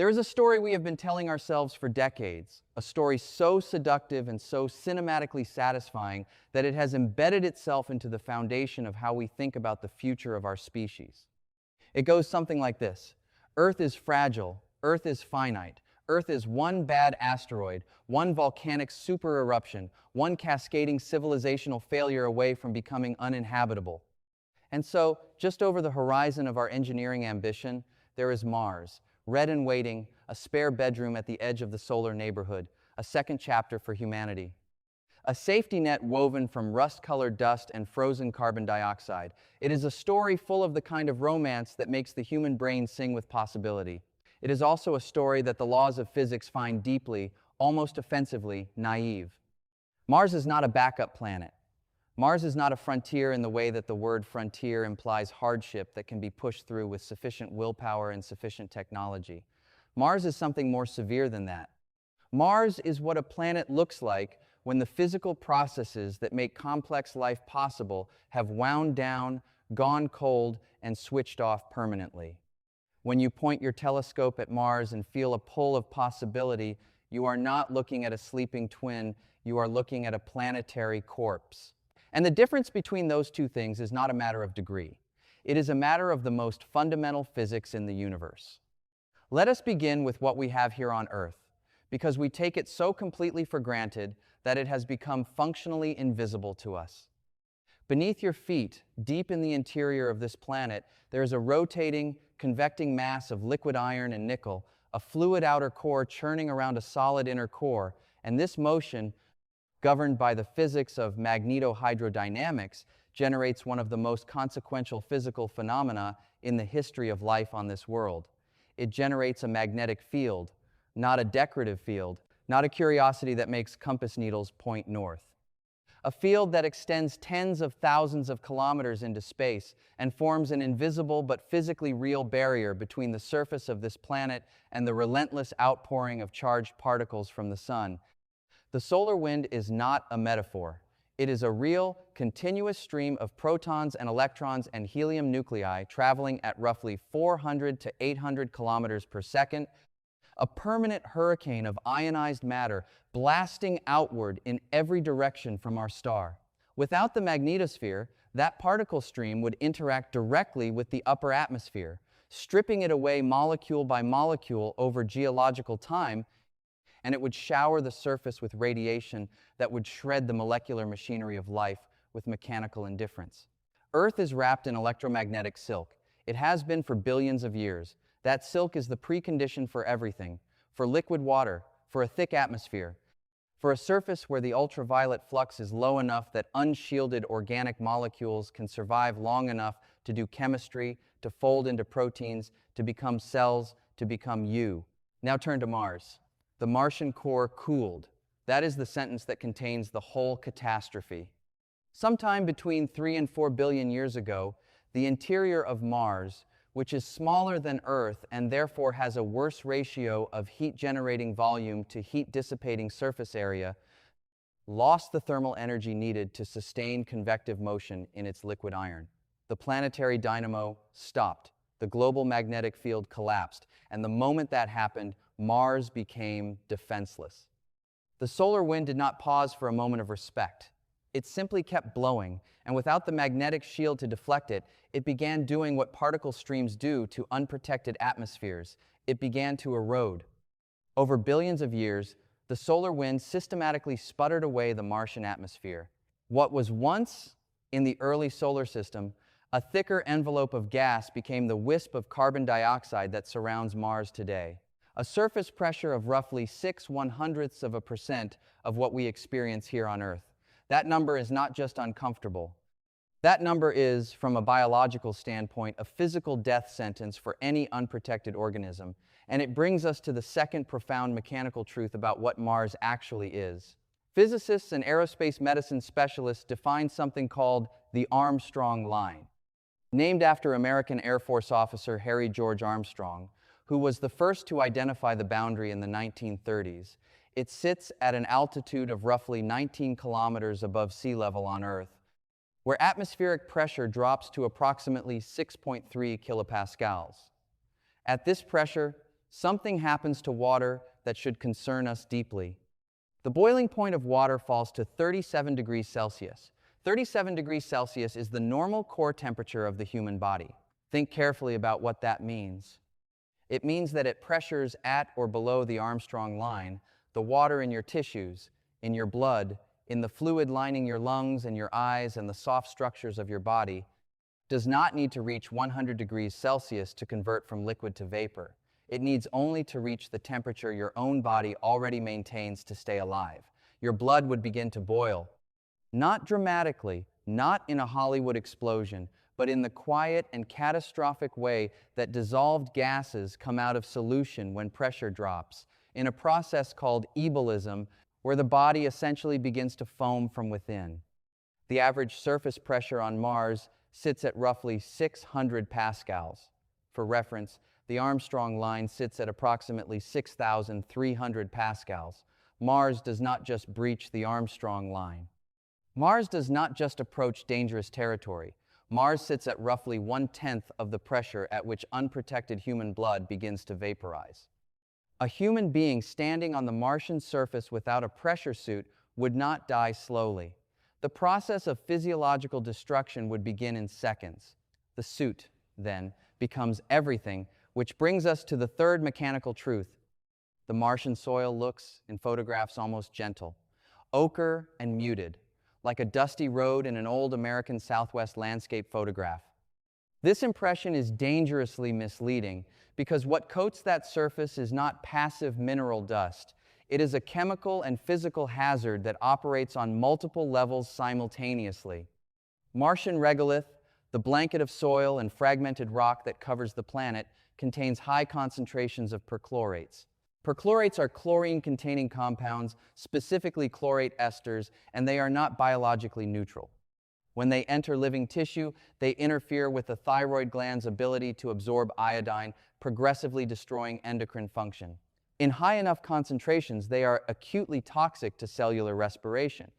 There is a story we have been telling ourselves for decades, a story so seductive and so cinematically satisfying that it has embedded itself into the foundation of how we think about the future of our species. It goes something like this: Earth is fragile, Earth is finite, Earth is one bad asteroid, one volcanic super eruption, one cascading civilizational failure away from becoming uninhabitable. And so, just over the horizon of our engineering ambition, there is Mars, red and waiting, a spare bedroom at the edge of the solar neighborhood, a second chapter for humanity. A safety net woven from rust-colored dust and frozen carbon dioxide. It is a story full of the kind of romance that makes the human brain sing with possibility. It is also a story that the laws of physics find deeply, almost offensively, naive. Mars is not a backup planet. Mars is not a frontier in the way that the word frontier implies hardship that can be pushed through with sufficient willpower and sufficient technology. Mars is something more severe than that. Mars is what a planet looks like when the physical processes that make complex life possible have wound down, gone cold, and switched off permanently. When you point your telescope at Mars and feel a pull of possibility, you are not looking at a sleeping twin, you are looking at a planetary corpse. And the difference between those two things is not a matter of degree. It is a matter of the most fundamental physics in the universe. Let us begin with what we have here on Earth, because we take it so completely for granted that it has become functionally invisible to us. Beneath your feet, deep in the interior of this planet, there is a rotating, convecting mass of liquid iron and nickel, a fluid outer core churning around a solid inner core, and this motion, governed by the physics of magnetohydrodynamics, generates one of the most consequential physical phenomena in the history of life on this world. It generates a magnetic field, not a decorative field, not a curiosity that makes compass needles point north. A field that extends tens of thousands of kilometers into space and forms an invisible but physically real barrier between the surface of this planet and the relentless outpouring of charged particles from the sun. The solar wind is not a metaphor. It is a real, continuous stream of protons and electrons and helium nuclei traveling at roughly 400 to 800 kilometers per second, a permanent hurricane of ionized matter blasting outward in every direction from our star. Without the magnetosphere, that particle stream would interact directly with the upper atmosphere, stripping it away molecule by molecule over geological time, and it would shower the surface with radiation that would shred the molecular machinery of life with mechanical indifference. Earth is wrapped in electromagnetic silk. It has been for billions of years. That silk is the precondition for everything, for liquid water, for a thick atmosphere, for a surface where the ultraviolet flux is low enough that unshielded organic molecules can survive long enough to do chemistry, to fold into proteins, to become cells, to become you. Now turn to Mars. The Martian core cooled. That is the sentence that contains the whole catastrophe. Sometime between 3 and 4 billion years ago, the interior of Mars, which is smaller than Earth and therefore has a worse ratio of heat-generating volume to heat-dissipating surface area, lost the thermal energy needed to sustain convective motion in its liquid iron. The planetary dynamo stopped. The global magnetic field collapsed, and the moment that happened, Mars became defenseless. The solar wind did not pause for a moment of respect. It simply kept blowing, and without the magnetic shield to deflect it, it began doing what particle streams do to unprotected atmospheres. It began to erode. Over billions of years, the solar wind systematically sputtered away the Martian atmosphere. What was once, in the early solar system, a thicker envelope of gas became the wisp of carbon dioxide that surrounds Mars today. A surface pressure of roughly 0.06% of what we experience here on Earth. That number is not just uncomfortable. That number is, from a biological standpoint, a physical death sentence for any unprotected organism, and it brings us to the second profound mechanical truth about what Mars actually is. Physicists and aerospace medicine specialists define something called the Armstrong Line, named after American Air Force officer Harry George Armstrong, who was the first to identify the boundary in the 1930s. It sits at an altitude of roughly 19 kilometers above sea level on Earth, where atmospheric pressure drops to approximately 6.3 kilopascals. At this pressure, something happens to water that should concern us deeply. The boiling point of water falls to 37 degrees Celsius. 37 degrees Celsius is the normal core temperature of the human body. Think carefully about what that means. It means that at pressures at or below the Armstrong line, the water in your tissues, in your blood, in the fluid lining your lungs and your eyes and the soft structures of your body, does not need to reach 100 degrees Celsius to convert from liquid to vapor. It needs only to reach the temperature your own body already maintains to stay alive. Your blood would begin to boil. Not dramatically, not in a Hollywood explosion, but in the quiet and catastrophic way that dissolved gases come out of solution when pressure drops, in a process called ebulism, where the body essentially begins to foam from within. The average surface pressure on Mars sits at roughly 600 pascals. For reference, the Armstrong Line sits at approximately 6,300 pascals. Mars does not just breach the Armstrong Line. Mars does not just approach dangerous territory. Mars sits at roughly 1/10 of the pressure at which unprotected human blood begins to vaporize. A human being standing on the Martian surface without a pressure suit would not die slowly. The process of physiological destruction would begin in seconds. The suit, then, becomes everything, which brings us to the third mechanical truth. The Martian soil looks, in photographs, almost gentle, ochre and muted, like a dusty road in an old American Southwest landscape photograph. This impression is dangerously misleading because what coats that surface is not passive mineral dust. It is a chemical and physical hazard that operates on multiple levels simultaneously. Martian regolith, the blanket of soil and fragmented rock that covers the planet, contains high concentrations of perchlorates. Perchlorates are chlorine-containing compounds, specifically chlorate esters, and they are not biologically neutral. When they enter living tissue, they interfere with the thyroid gland's ability to absorb iodine, progressively destroying endocrine function. In high enough concentrations, they are acutely toxic to cellular respiration.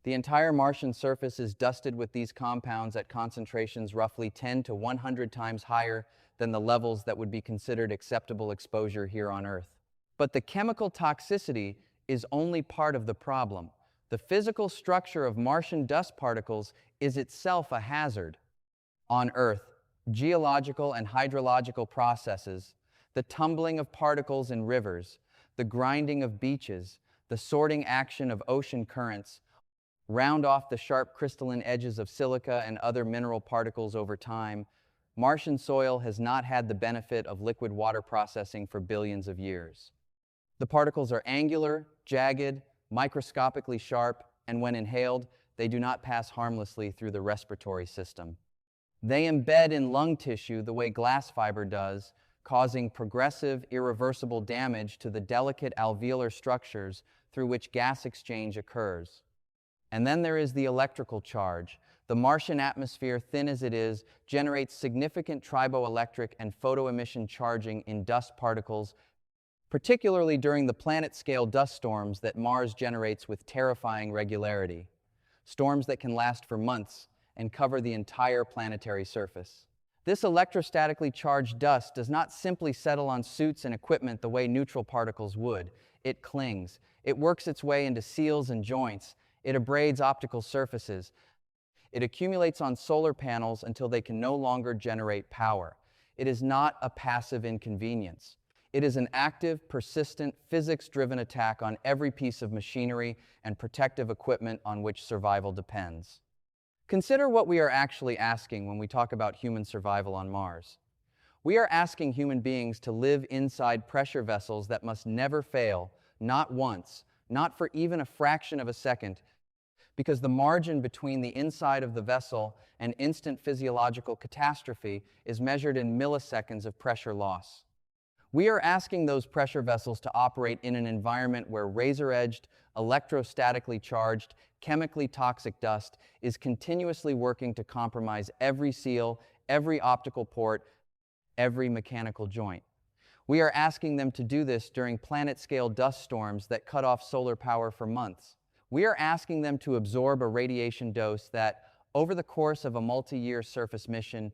The entire Martian surface is dusted with these compounds at concentrations roughly 10 to 100 times higher than the levels that would be considered acceptable exposure here on Earth. But the chemical toxicity is only part of the problem. The physical structure of Martian dust particles is itself a hazard. On Earth, geological and hydrological processes, the tumbling of particles in rivers, the grinding of beaches, the sorting action of ocean currents, round off the sharp crystalline edges of silica and other mineral particles over time. Martian soil has not had the benefit of liquid water processing for billions of years. The particles are angular, jagged, microscopically sharp, and when inhaled, they do not pass harmlessly through the respiratory system. They embed in lung tissue the way glass fiber does, causing progressive, irreversible damage to the delicate alveolar structures through which gas exchange occurs. And then there is the electrical charge. The Martian atmosphere, thin as it is, generates significant triboelectric and photoemission charging in dust particles, particularly during the planet-scale dust storms that Mars generates with terrifying regularity. Storms that can last for months and cover the entire planetary surface. This electrostatically charged dust does not simply settle on suits and equipment the way neutral particles would. It clings. It works its way into seals and joints. It abrades optical surfaces. It accumulates on solar panels until they can no longer generate power. It is not a passive inconvenience. It is an active, persistent, physics-driven attack on every piece of machinery and protective equipment on which survival depends. Consider what we are actually asking when we talk about human survival on Mars. We are asking human beings to live inside pressure vessels that must never fail, not once, not for even a fraction of a second, because the margin between the inside of the vessel and instant physiological catastrophe is measured in milliseconds of pressure loss. We are asking those pressure vessels to operate in an environment where razor-edged, electrostatically charged, chemically toxic dust is continuously working to compromise every seal, every optical port, every mechanical joint. We are asking them to do this during planet-scale dust storms that cut off solar power for months. We are asking them to absorb a radiation dose that, over the course of a multi-year surface mission,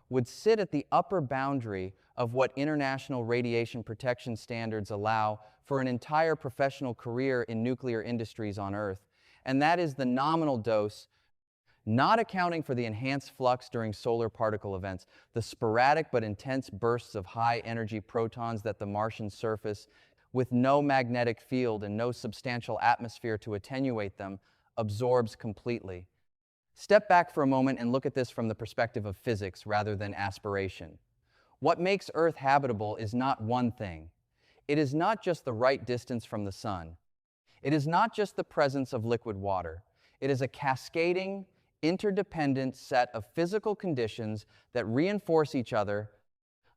would sit at the upper boundary of what international radiation protection standards allow for an entire professional career in nuclear industries on Earth, and that is the nominal dose, not accounting for the enhanced flux during solar particle events, the sporadic but intense bursts of high-energy protons that the Martian surface, with no magnetic field and no substantial atmosphere to attenuate them, absorbs completely. Step back for a moment and look at this from the perspective of physics rather than aspiration. What makes Earth habitable is not one thing. It is not just the right distance from the sun. It is not just the presence of liquid water. It is a cascading, interdependent set of physical conditions that reinforce each other,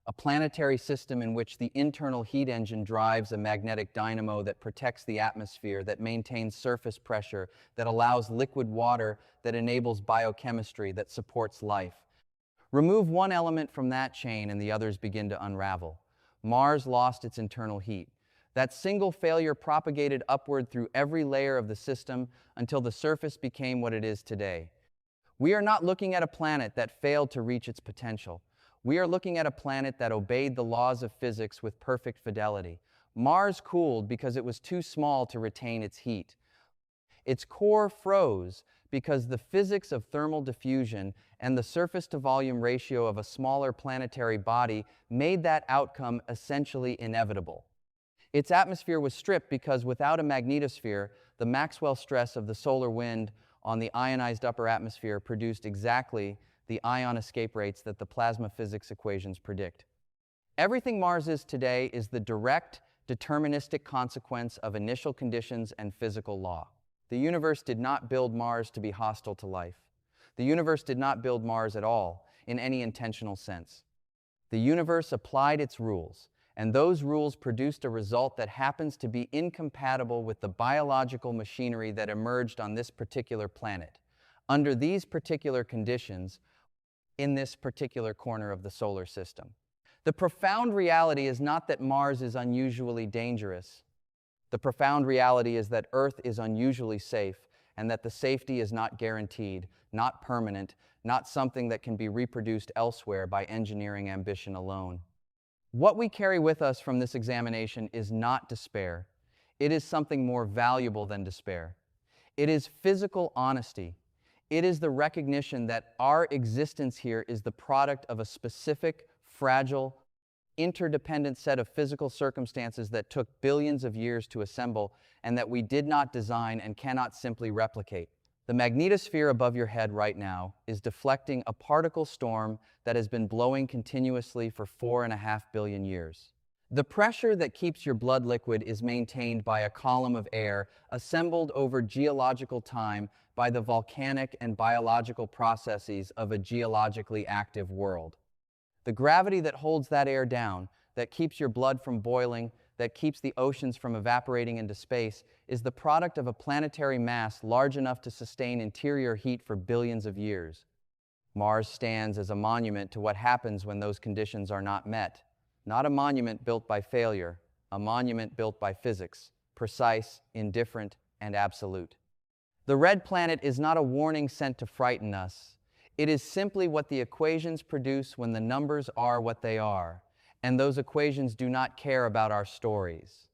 a planetary system in which the internal heat engine drives a magnetic dynamo that protects the atmosphere, that maintains surface pressure, that allows liquid water, that enables biochemistry, that supports life. Remove one element from that chain and the others begin to unravel. Mars lost its internal heat. That single failure propagated upward through every layer of the system until the surface became what it is today. We are not looking at a planet that failed to reach its potential. We are looking at a planet that obeyed the laws of physics with perfect fidelity. Mars cooled because it was too small to retain its heat. Its core froze because the physics of thermal diffusion and the surface-to-volume ratio of a smaller planetary body made that outcome essentially inevitable. Its atmosphere was stripped because without a magnetosphere, the Maxwell stress of the solar wind on the ionized upper atmosphere produced exactly the ion escape rates that the plasma physics equations predict. Everything Mars is today is the direct, deterministic consequence of initial conditions and physical law. The universe did not build Mars to be hostile to life. The universe did not build Mars at all, in any intentional sense. The universe applied its rules, and those rules produced a result that happens to be incompatible with the biological machinery that emerged on this particular planet, under these particular conditions, in this particular corner of the solar system. The profound reality is not that Mars is unusually dangerous. The profound reality is that Earth is unusually safe, and that the safety is not guaranteed, not permanent, not something that can be reproduced elsewhere by engineering ambition alone. What we carry with us from this examination is not despair. It is something more valuable than despair. It is physical honesty. It is the recognition that our existence here is the product of a specific, fragile, interdependent set of physical circumstances that took billions of years to assemble and that we did not design and cannot simply replicate. The magnetosphere above your head right now is deflecting a particle storm that has been blowing continuously for 4.5 billion years. The pressure that keeps your blood liquid is maintained by a column of air assembled over geological time by the volcanic and biological processes of a geologically active world. The gravity that holds that air down, that keeps your blood from boiling, that keeps the oceans from evaporating into space, is the product of a planetary mass large enough to sustain interior heat for billions of years. Mars stands as a monument to what happens when those conditions are not met. Not a monument built by failure, a monument built by physics, precise, indifferent, and absolute. The red planet is not a warning sent to frighten us. It is simply what the equations produce when the numbers are what they are, and those equations do not care about our stories.